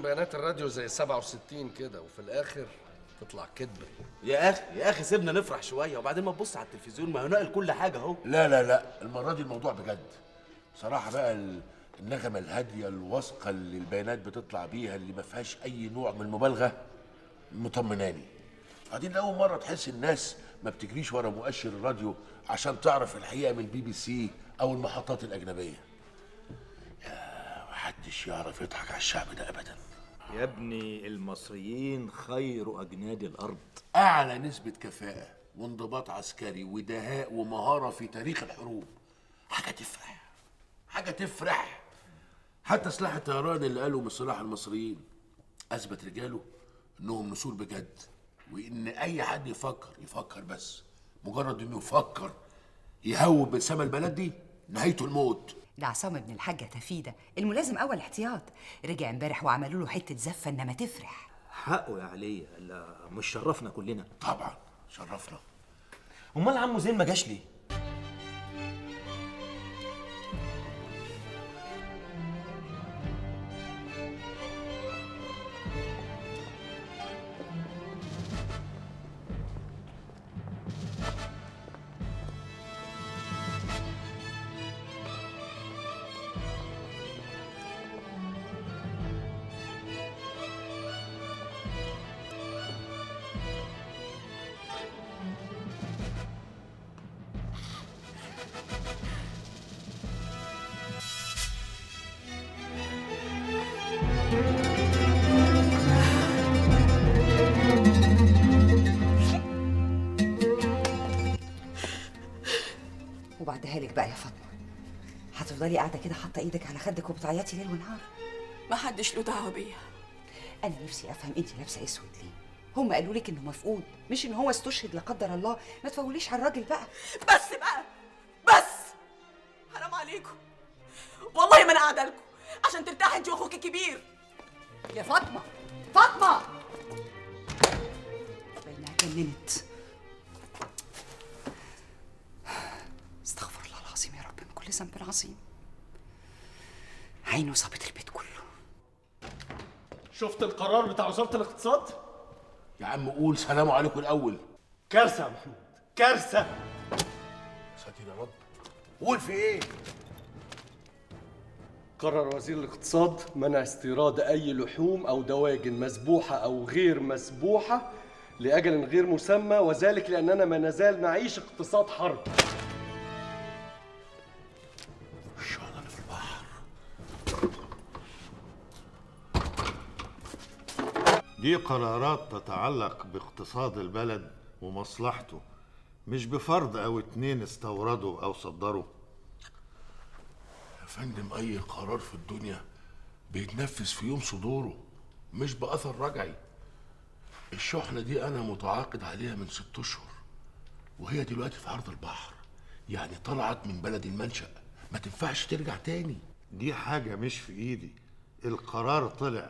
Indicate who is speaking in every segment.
Speaker 1: بيانات الراديو زي 67 كده، وفي الاخر تطلع كدبه.
Speaker 2: يا اخي سيبنا نفرح شويه، وبعدين ما تبص على التلفزيون، ما هو ناقل كل حاجه اهو.
Speaker 3: لا لا لا، المره دي الموضوع بجد صراحه بقى. النغمه الهاديه الواثقه اللي البيانات بتطلع بيها، اللي ما فيهاش اي نوع من المبالغه، مطمناني. بعدين لاول مره تحس الناس ما بتجريش ورا مؤشر الراديو عشان تعرف الحقيقه من BBC او المحطات الاجنبيه. يا محدش يعرف يضحك على الشعب ده ابدا.
Speaker 2: يا ابني المصريين خير اجناد الارض.
Speaker 3: اعلى نسبه كفاءه وانضباط عسكري ودهاء ومهاره في تاريخ الحروب. حاجه تفرح، حاجه تفرح. حتى سلاح الطيران اللي قالوا من سلاح المصريين اثبت رجاله انهم نسور بجد، وان اي حد يفكر بس مجرد انه يفكر يهوب من سما البلد دي نهايته الموت.
Speaker 4: ده عصام ابن الحاجة تفيدة الملازم اول احتياط، رجع امبارح وعملوا له حته زفه انما تفرح.
Speaker 2: حقه يا علي، لا مش شرفنا كلنا؟
Speaker 3: طبعا شرفنا.
Speaker 2: امال عمو زين ما جاش ليه؟
Speaker 4: وبعدها لك بقى يا فاطمه، هتفضلي قاعده كده حاطه ايدك على خدك وبتعيطي ليل ونهار؟
Speaker 5: ما حدش له دعوه بيا.
Speaker 4: انا نفسي افهم انت لابسه اسود ليه؟ هم قالوا لك انه مفقود، مش ان هو استشهد لا قدر الله. ما تفوليش على الراجل بقى.
Speaker 5: بس بقى، بس حرام عليكم، والله ما انا قاعده لكم عشان ترتاحي انت واخوك الكبير.
Speaker 4: يا فاطمه، فاطمه بينها جننت. استغفر الله العظيم يا رب من كل ذنب عظيم. عينه صابت البيت كله.
Speaker 6: شفت القرار بتاع وزارة الاقتصاد؟
Speaker 3: يا عم قول سلام عليكم الاول.
Speaker 6: كارثة يا محمود، كارثة.
Speaker 3: ساتر يا رب، قول في ايه؟
Speaker 6: قرر وزير الاقتصاد منع استيراد أي لحوم أو دواجن مذبوحة أو غير مذبوحة لأجل غير مسمى، وذلك لأننا ما نزال نعيش اقتصاد حرب.
Speaker 3: الشغلانة في البحر.
Speaker 7: دي قرارات تتعلق باقتصاد البلد ومصلحته، مش بفرد أو اتنين استوردوا أو صدروا.
Speaker 3: يا فندم اي قرار في الدنيا بيتنفذ في يوم صدوره، مش باثر رجعي. الشحنه دي انا متعاقد عليها من 6 اشهر، وهي دلوقتي في عرض البحر، يعني طلعت من بلد المنشأ، ما تنفعش ترجع تاني.
Speaker 7: دي حاجة مش في إيدي، القرار طلع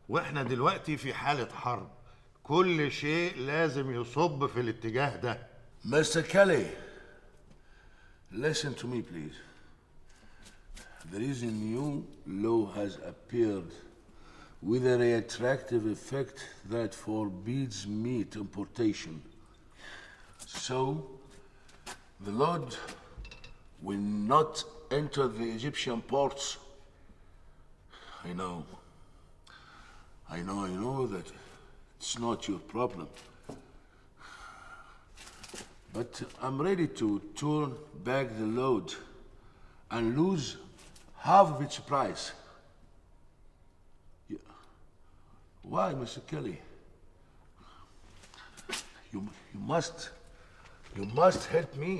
Speaker 7: وإحنا دلوقتي في حالة حرب، كل شيء لازم يصب في الاتجاه ده.
Speaker 3: Mr. Kelly, listen to me please. There is a new law has appeared with a retroactive effect that forbids meat importation. So, the load will not enter the Egyptian ports. I know that it's not your problem. But I'm ready to turn back the load and lose half of its price. Why, Mr. Kelly? You must help me.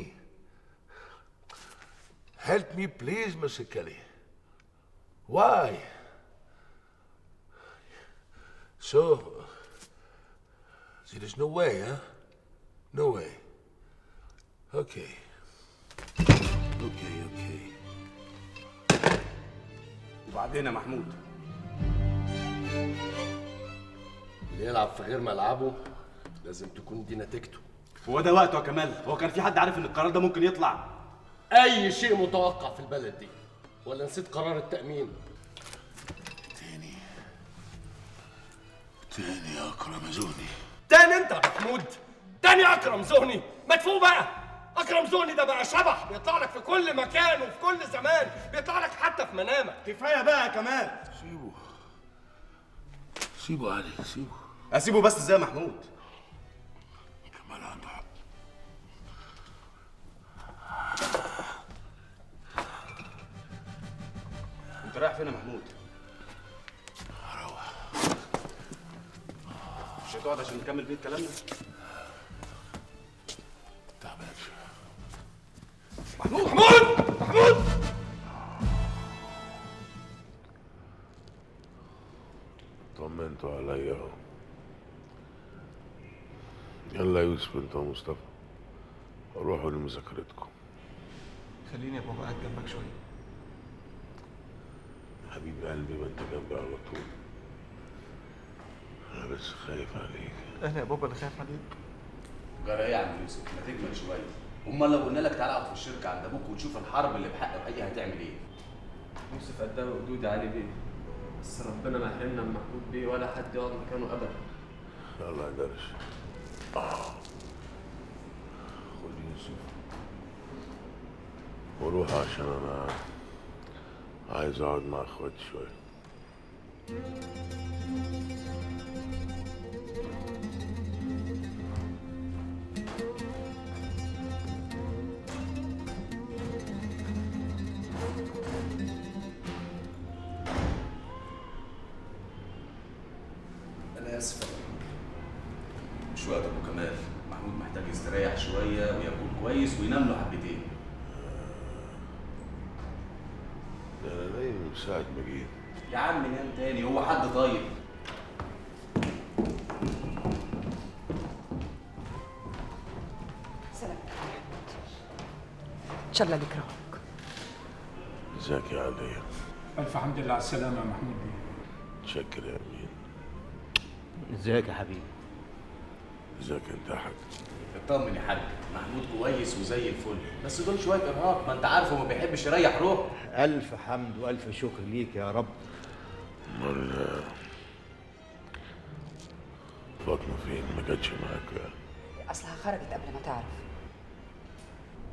Speaker 3: Help me, please, Mr. Kelly. Why? So, there is no way, huh? No way. Okay.
Speaker 2: وبعدين يا محمود؟
Speaker 1: اللي يلعب في غير ملعبه لازم تكون دي نتيجته.
Speaker 2: هو ده وقته يا كمال؟ هو كان في حد عارف ان القرار ده ممكن يطلع؟
Speaker 1: اي شيء متوقع في البلد دي، ولا نسيت قرار التأمين؟
Speaker 3: تاني يا اكرم زوني.
Speaker 6: تاني انت يا محمود؟ تاني اكرم زهني؟ ما تفوق بقى. اكرم زهني ده بقى شبح بيطلع لك في كل مكان وفي كل زمان، بيطلع لك حتى في منامك.
Speaker 2: كفايه بقى يا كمال.
Speaker 3: سيبه علي، سيبه.
Speaker 2: اسيبه بس ازاي يا محمود؟
Speaker 3: كمال عنده حق.
Speaker 2: انت رايح فين يا محمود؟
Speaker 3: هروح.
Speaker 2: مش هتقعد عشان نكمل بيه كلامنا؟
Speaker 3: تعبان شويه.
Speaker 6: محمود
Speaker 3: طمنتوا عليا اهو. يلا يا يوسف انت ومصطفى روحوا لمذاكرتكم.
Speaker 8: خليني يا بابا قاعد جنبك شويه.
Speaker 3: حبيب قلبي ما انت جنبي على طول. انا بس خايف عليك.
Speaker 8: انا يا بابا اللي خايف عليك.
Speaker 2: جرى ايه يا عم يوسف؟ ما تجمل شويه. امال لو قلنا لك تعالى اقعد في الشركه عند ابوك وتشوف الحرب اللي بحق وحقيقه هتعمل ايه؟
Speaker 9: يوسف قدام وجودي علي بيه، بس ربنا ما يحرمنا من محمود بيه ولا حد يقعد مكانه ابدا.
Speaker 3: يلا يا درش. خد يوسف وروح عشان انا عايز اقعد مع اخواتي شويه.
Speaker 2: انا اسف. مش وقت ابو كمال، محمود محتاج يستريح شويه وياكل كويس وينام له حبتين.
Speaker 3: ده انا نايم من ساعه ما جيت.
Speaker 2: يا عم نام تاني، هو حد طيب؟
Speaker 4: سلام يا محمود. ان شاء الله يكرهك.
Speaker 3: ازيك يا علي؟
Speaker 10: ألف حمد لله على السلامة يا محمود بيه.
Speaker 3: متشكر يا امين.
Speaker 11: ازيك يا حبيبي؟
Speaker 3: ازيك انت يا حاج؟
Speaker 2: اطمن يا حاج، محمود كويس وزي الفل، بس دول شويه ارهاق، ما انت عارفه ما بيحبش يريح روحه.
Speaker 11: ألف حمد وألف شكر ليك يا رب.
Speaker 3: امال فاطمه فين؟ ما جاتش معاك يعني؟
Speaker 4: اصلها خرجت قبل ما تعرف.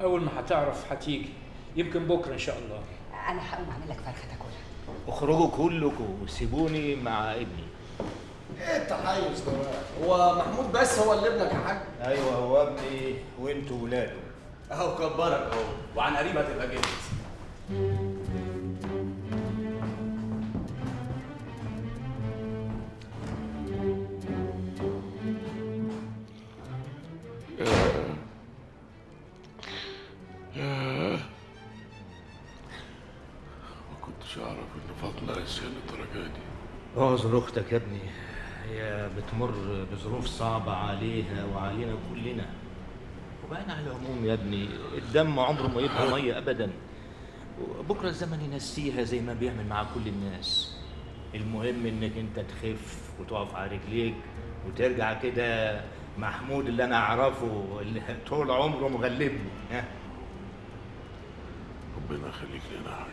Speaker 10: أول ما هتعرف هتيجي، يمكن بكرة إن شاء الله.
Speaker 4: انا هقوم اعمل لك فرخه تاكلها.
Speaker 11: اخرجوا كلكم وسيبوني مع ابني.
Speaker 6: ايه التحيز ده بقى؟ هو محمود بس هو اللي ابنك يا حاج؟
Speaker 11: ايوه هو ابني وانتوا ولاده.
Speaker 2: اهو كبرك اهو، وعن قريب هتبقى جد.
Speaker 3: ما كنتش اعرف ان فاطمه قاسيه للدرجه دي.
Speaker 11: اعذر اختك يا ابني، هي بتمر بظروف صعبة عليها وعلينا كلنا. وبقينا على العموم يا ابني الدم عمره ما يبقى مية ابدا، بكره الزمن ينسيها زي ما بيعمل مع كل الناس. المهم انك انت تخف وتقف على رجليك وترجع كده محمود اللي انا اعرفه اللي طول عمره مغلبني. ها
Speaker 3: ربنا يخليك لنا يا حاج.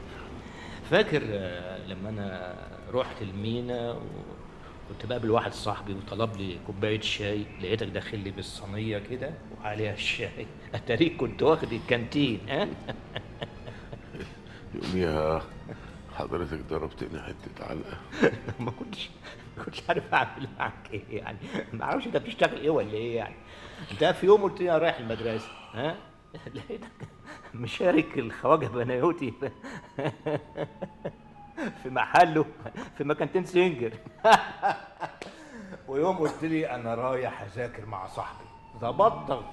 Speaker 11: فاكر لما انا رحت المينا وكنت بقابل واحد صاحبي وطلب لي كوبايه شاي، لقيتك داخل لي بالصينيه كده وعليها الشاي، اتاريك كنت واخد الكانتين. ها
Speaker 3: يوميها حضرتك ضربتني حته علقه.
Speaker 11: ما كنتش عارف اعمل معاك ايه يعني، ما اعرفش انت بتشتغل ايه ولا ايه يعني. انت في يوم قلت لي انا رايح المدرسه، ها لقيتك مشارك الخواجه بنايوتي في محله في مكانتين سنجر. ويوم قلت لي انا رايح اذاكر مع صاحبي، ظبطتك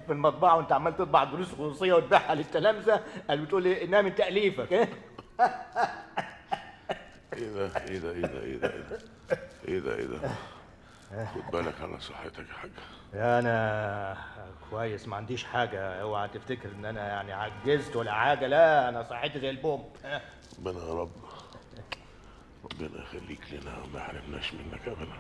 Speaker 11: في المطبعه وانت عمال تطبع دروس خصوصيه وتبيعها للتلامذه، قال بتقول لي انها من تاليفك.
Speaker 3: ايه ده خد بالك على صحتك يا حاج.
Speaker 11: انا كويس ما عنديش حاجه، اوعى تفتكر ان انا يعني عجزت ولا حاجه، لا انا صحتي زي البوم.
Speaker 3: ربنا يا رب ربنا يخليك لنا وما يحرمناش منك ابدا.